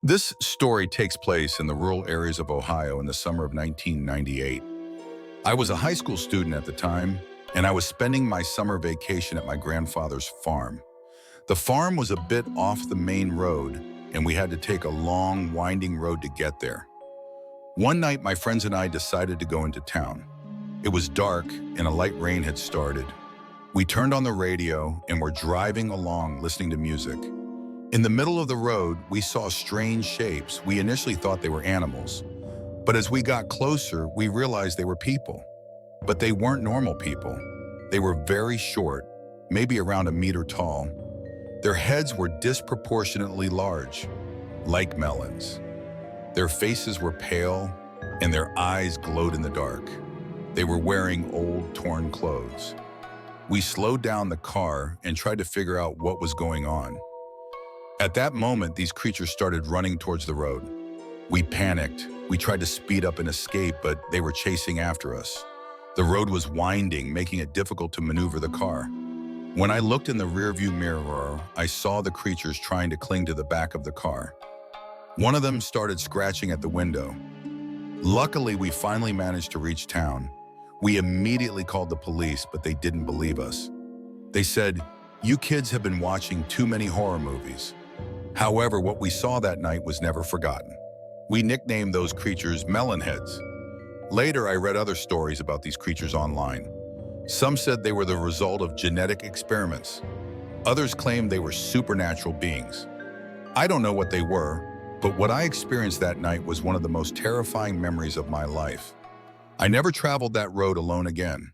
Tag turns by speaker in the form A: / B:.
A: This story takes place in the rural areas of Ohio in the summer of 1998. I was a high school student at the time, and I was spending my summer vacation at my grandfather's farm. The farm was a bit off the main road, and we had to take a long, winding road to get there. One night, my friends and I decided to go into town. It was dark, and a light rain had started. We turned on the radio and were driving along listening to music. In the middle of the road, we saw strange shapes. We initially thought they were animals, but as we got closer, we realized they were people. But they weren't normal people. They were very short, maybe around a meter tall. Their heads were disproportionately large, like melons. Their faces were pale, and their eyes glowed in the dark. They were wearing old, torn clothes. We slowed down the car and tried to figure out what was going on. At that moment, these creatures started running towards the road. We panicked. We tried to speed up and escape, but they were chasing after us. The road was winding, making it difficult to maneuver the car. When I looked in the rearview mirror, I saw the creatures trying to cling to the back of the car. One of them started scratching at the window. Luckily, we finally managed to reach town. We immediately called the police, but they didn't believe us. They said, "You kids have been watching too many horror movies." However, what we saw that night was never forgotten. We nicknamed those creatures Melonheads. Later, I read other stories about these creatures online. Some said they were the result of genetic experiments. Others claimed they were supernatural beings. I don't know what they were, but what I experienced that night was one of the most terrifying memories of my life. I never traveled that road alone again.